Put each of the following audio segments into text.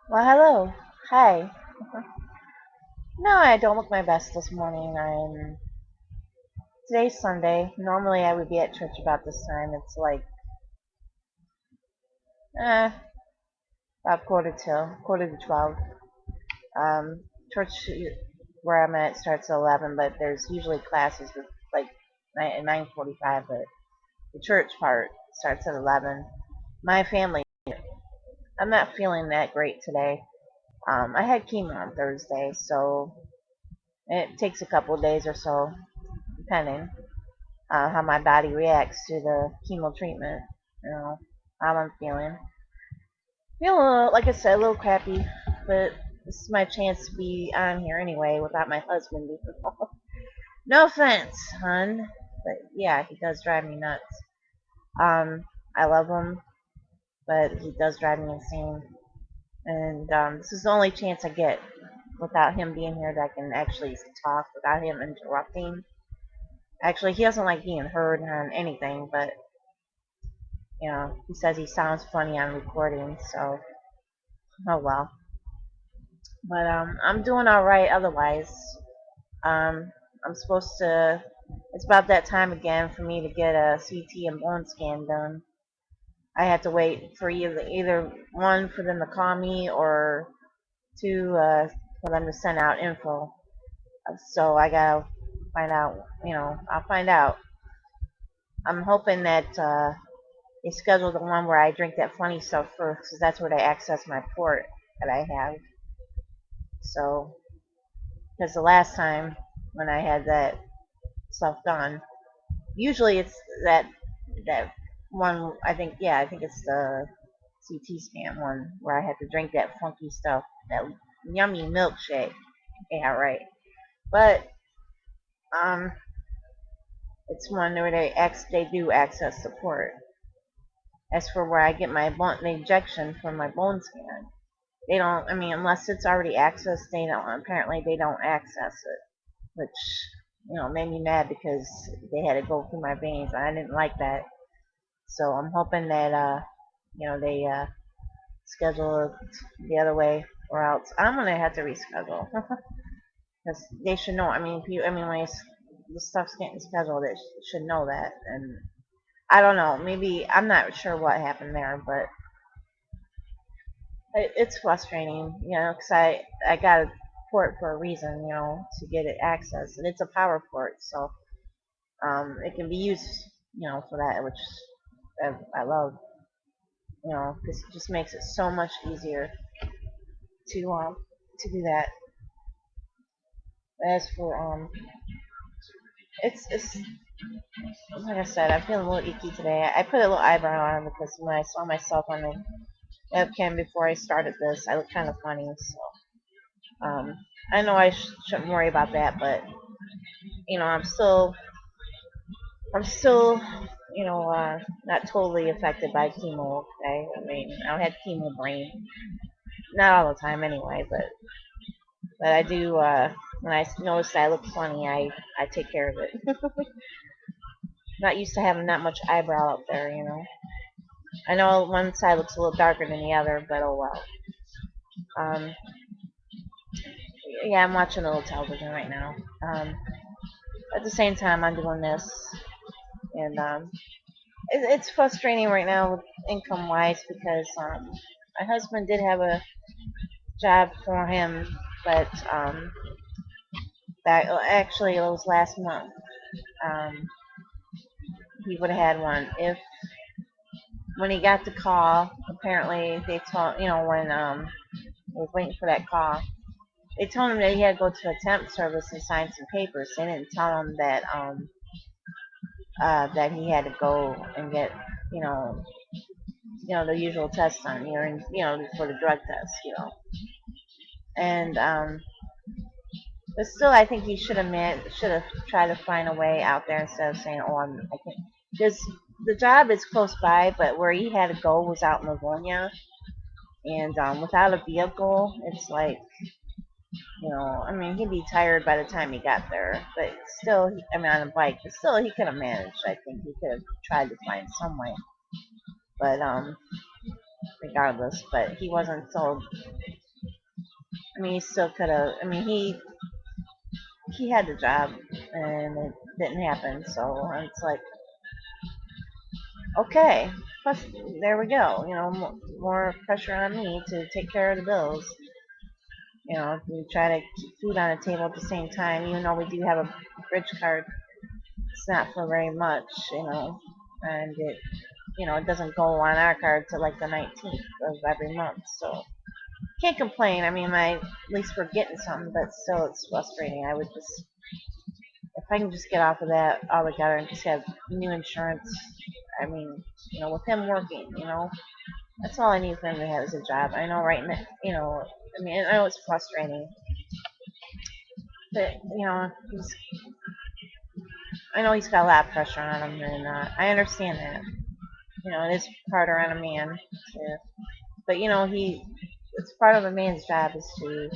Well, hello. Hi. No, I don't look my best this morning. Today's Sunday. Normally I would be at church about this time. It's like eh, about quarter to 12. Church where I'm at starts at 11, but there's usually classes with like 9:45. But the church part starts at 11. My family. I'm not feeling that great today. I had chemo on Thursday, so it takes a couple of days or so, depending. How my body reacts to the chemo treatment. You know, how I'm feeling. Feeling, like I said, a little crappy, but this is my chance to be on here anyway without my husband being involved. No offense, hun, but yeah, he does drive me nuts. Um, I love him, but he does drive me insane. And this is the only chance I get without him being here that I can actually talk without him interrupting. Actually, he doesn't like being heard on anything, but he says he sounds funny on recording, so oh well. But I'm doing all right otherwise. I'm supposed to. It's about that time again for me to get a CT and bone scan done. I had to wait for either one for them to call me or two for them to send out info. So I gotta find out. I'll find out. I'm hoping that they schedule the one where I drink that funny stuff first, because that's where they access my port that I have. So, because the last time when I had that stuff done, usually it's that that one. I think it's the CT scan one where I had to drink that funky stuff, that yummy milkshake. Yeah, right. But um, it's one where they do access support. As for where I get the injection for my bone scan, they don't. I mean, unless it's already accessed, they don't. Apparently, they don't access it, which made me mad because they had to go through my veins. And I didn't like that. So I'm hoping that they schedule it the other way, or else I'm gonna have to reschedule because they should know. I mean, when the stuff's getting scheduled, they should know that. And I don't know. Maybe I'm not sure what happened there, but it's frustrating, because I got a port for a reason, to get it access, and it's a power port, so it can be used, for that, which I love, because it just makes it so much easier to do that. As for it's like I said, I'm feeling a little icky today. I put a little eyebrow on because when I saw myself on the webcam before I started this, I looked kind of funny. So I know I shouldn't worry about that, but I'm still, not totally affected by chemo. Okay, I mean, I had chemo brain, not all the time anyway, but I do. When I notice that I look funny, I take care of it. Not used to having that much eyebrow up there. I know one side looks a little darker than the other, but oh well. Um, yeah, I'm watching a little television right now. Um, at the same time, I'm doing this, and it's frustrating right now with income wise because my husband did have a job for him, but actually it was last month. Um, he would have had one if when he got the call. Apparently they told when he was waiting for that call. They told him that he had to go to a temp service and sign some papers. They didn't tell him that he had to go and get you know the usual test done, and for the drug test. And but still, I think he should have tried to find a way out there instead of saying, "Oh, I can't." Because the job is close by, but where he had to go was out in Livonia, and without a vehicle, it's like I mean, he'd be tired by the time he got there. But still, I mean, on a bike, but still, he could have managed. I think he could have tried to find some way, but regardless, but he wasn't told. I mean, he still could have. I mean, he had the job, and it didn't happen. So it's like, okay, plus there we go. More pressure on me to take care of the bills. We try to keep food on the table at the same time, even though we do have a bridge card. It's not for very much, and it doesn't go on our card till like the 19th of every month. So can't complain. I mean, at least we're getting something, but still, it's frustrating. I would just, if I can just get off of that altogether and just have new insurance. I mean, with him working, that's all I need for him to have is a job. I know right now, I mean, I know it's frustrating, but I know he's got a lot of pressure on him, and I understand that. It is harder on a man to, but it's part of a man's job is to,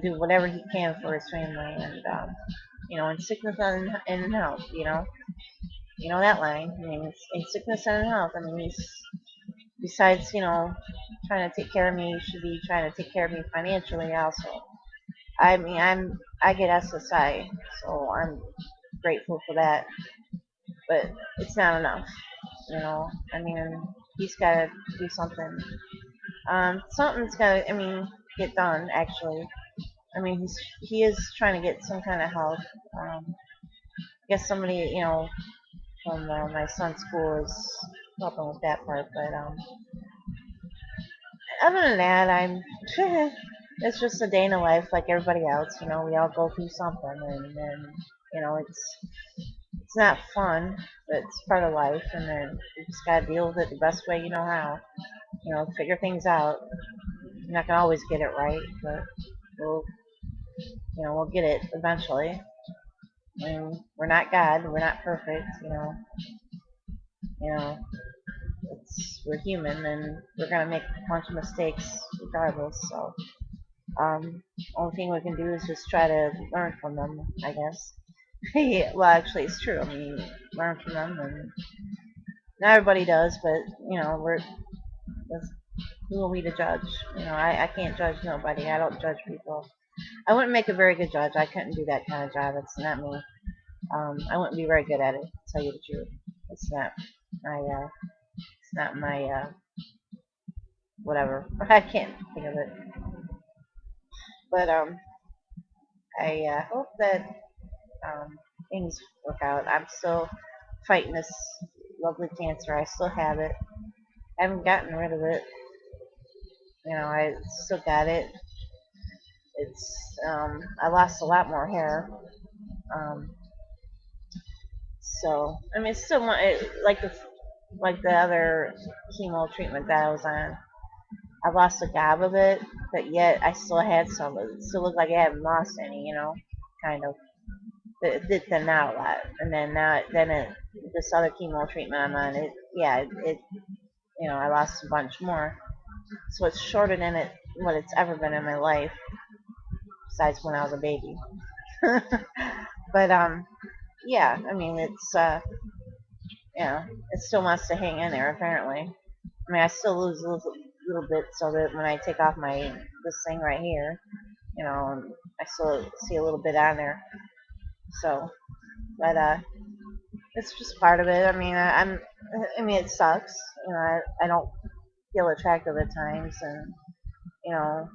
do whatever he can for his family, and in sickness and in health, that line. I mean, it's in sickness and in health. I mean, he's besides, trying to take care of me, he should be trying to take care of me financially also. I mean, I get SSI, so I'm grateful for that, but it's not enough. I mean, he's got to do something. Something's got to, I mean, get done actually. I mean, he is trying to get some kind of help. I guess somebody, from my son's school is helping with that part. But other than that, I'm. It's just a day in the life like everybody else. We all go through something, and it's not fun, but it's part of life, and then you just gotta deal with it the best way you know how. Figure things out. You're not gonna always get it right, but we'll we'll get it eventually. And we're not God, we're not perfect. You know, we're human, and we're gonna make a bunch of mistakes regardless. So, only thing we can do is just try to learn from them, I guess. Yeah, well, actually, it's true. I mean, learn from them, and not everybody does, but who are we to judge? I can't judge nobody. I don't judge people. I wouldn't make a very good judge. I couldn't do that kind of job. It's not me. I wouldn't be very good at it, to tell you the truth. It's not my, whatever. I can't think of it. But I hope that things work out. I'm still fighting this lovely cancer. I still have it. I haven't gotten rid of it. I still got it. I lost a lot more hair. Um, so I mean, it's still like the other chemo treatment that I was on. I lost a gob of it, but yet I still had some. It still looked like I hadn't lost any, kind of. It did thin out a lot, and this other chemo treatment I'm on, I lost a bunch more. So it's shorter than what it's ever been in my life, besides when I was a baby. But yeah, I mean, it still wants to hang in there apparently. I mean, I still lose a little bit, so that when I take off this thing right here, I still see a little bit on there. So, but it's just part of it. I mean, I mean, it sucks. I don't feel attractive at times, and you know,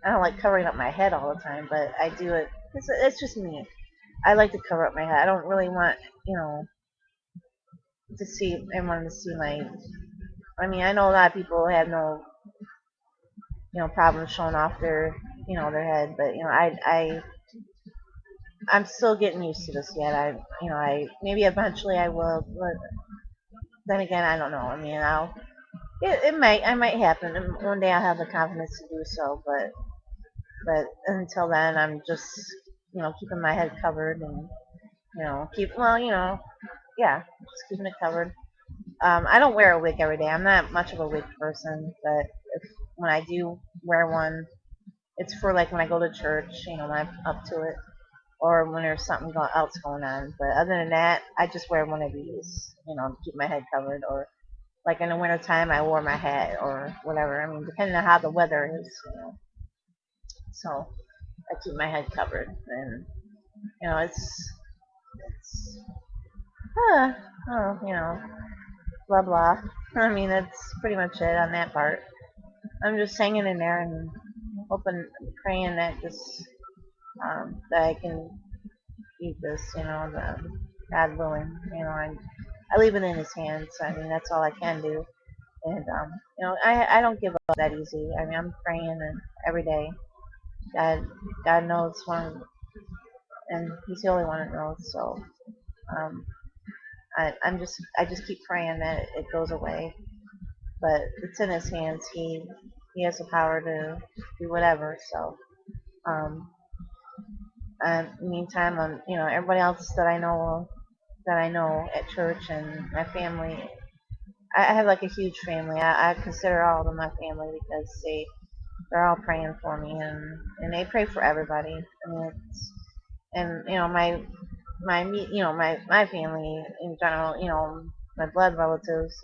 I don't like covering up my head all the time, but I do it. It's just me. I like to cover up my head. I don't really want, you know, to see everyone to see my. I mean, I know a lot of people have no, problems showing off their head, but I'm still getting used to this yet. I maybe eventually I will, but then again, I don't know. I mean, I might happen, and one day I'll have the confidence to do so, but until then, I'm just, keeping my head covered and, yeah, just keeping it covered. I don't wear a wig every day. I'm not much of a wig person, but when I do wear one, it's for like when I go to church, when I'm up to it, or when there's something else going on. But other than that, I just wear one of these, to keep my head covered, or like in the wintertime, I wore my hat or whatever. I mean, depending on how the weather is. So I keep my head covered, and it's oh, blah blah. I mean, that's pretty much it on that part. I'm just hanging in there and hoping, praying that that I can beat this. God willing. I leave it in His hands. I mean, that's all I can do. And I don't give up that easy. I mean, I'm praying and every day. God, God knows when, and He's the only one that knows. So um, I just keep praying that it goes away. But it's in His hands. He has the power to do whatever. So meantime, everybody else that I know at church and my family. I have like a huge family. I consider all of them my family because they're all praying for me, and they pray for everybody. I mean, and my family in general, my blood relatives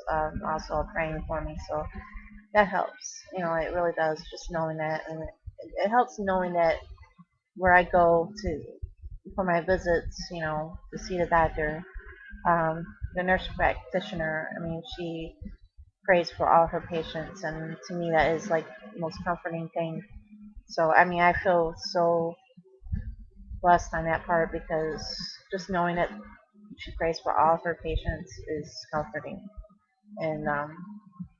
also are praying for me, so that helps. It really does, just knowing that, and it helps knowing that where I go to for my visits, to see the doctor, the nurse practitioner. I mean, she prays for all her patients, and to me that is like the most comforting thing. So I mean, I feel so blessed on that part because just knowing that she prays for all of her patients is comforting, and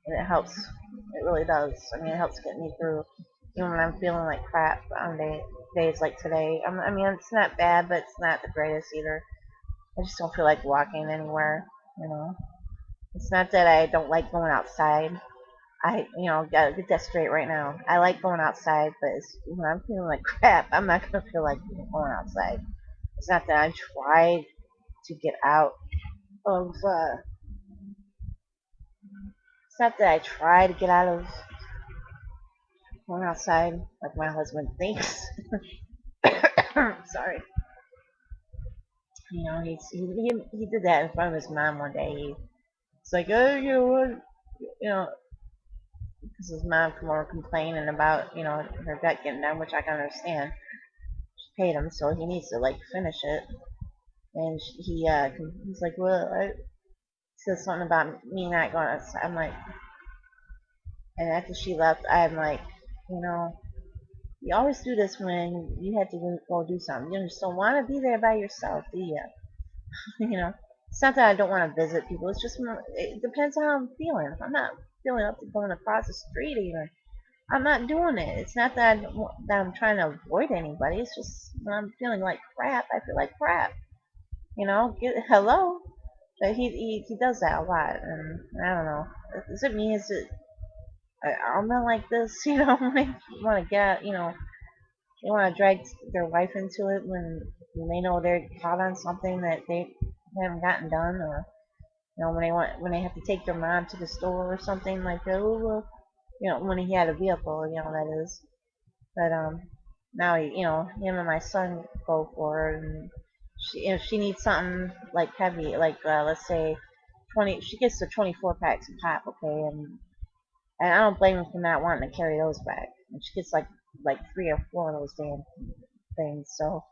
it helps. It really does. I mean, it helps get me through, even when I'm feeling like crap on days like today. I mean, it's not bad, but it's not the greatest either. I just don't feel like walking anywhere. You know, it's not that I don't like going outside. Gotta get that straight right now. I like going outside, but when I'm feeling like crap, I'm not gonna feel like going outside. It's not that I tried to get out of. It's not that I try to get out of going outside like my husband thinks. Sorry. He did that in front of his mom one day. It's like, oh, what, you know, because his mom come over complaining about, her gut getting done, which I can understand. She paid him, so he needs to like finish it. And he's like, well, I said something about me not going outside. I'm like, and after she left, I'm like, you know, you always do this when you have to go do something. You just don't want to be there by yourself, do you? It's not that I don't want to visit people. It's just it depends on how I'm feeling. If I'm not feeling up to going across the street even, I'm not doing it. It's not that I'm trying to avoid anybody. It's just when I'm feeling like crap, I feel like crap. Hello. But he does that a lot, and I don't know. Is it me? Is it I'm not like this? When they want to get, they want to drag their wife into it when they know they're caught on something that they haven't gotten done, or when they have to take their mom to the store or something like that. When he had a vehicle, that is. But now him and my son go for it, and if she needs something like heavy, like let's say 20, she gets the 24 packs of pop, okay, and I don't blame him for not wanting to carry those back. And she gets like 3 or 4 of those damn things. So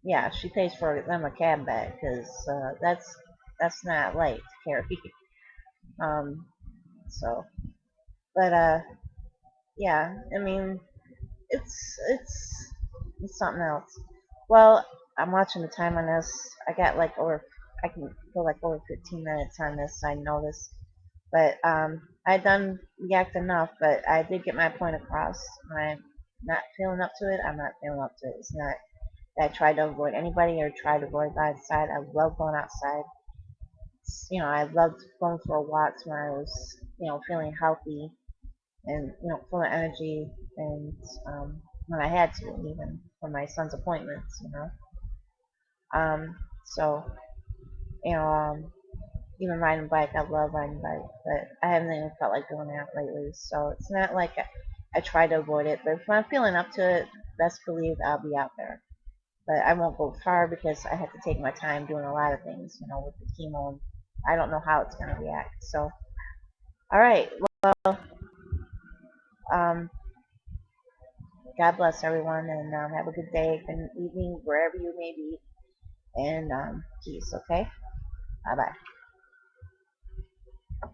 yeah, she pays for them a cab back because that's not light to carry. um, so, but yeah, I mean, it's something else. Well, I'm watching the time on this. I got like over. I can go like over 15 minutes on this. I know this, but I done yacked enough. But I did get my point across. I'm not feeling up to it. I'm not feeling up to it. It's not that I tried to avoid anybody or tried to avoid outside. I love going outside. I loved going for walks when I was, feeling healthy and full of energy, and when I had to, even for my son's appointments. Um, so you know, um, even riding bike, I love riding bike, but I haven't even felt like doing that lately. So it's not like I try to avoid it, but if I'm feeling up to it, best believe I'll be out there. But I won't go far because I have to take my time doing a lot of things, with the chemo. I don't know how it's going to react. So, all right. Well, um, God bless everyone, and have a good day, good evening, wherever you may be. And peace. Okay. Bye bye.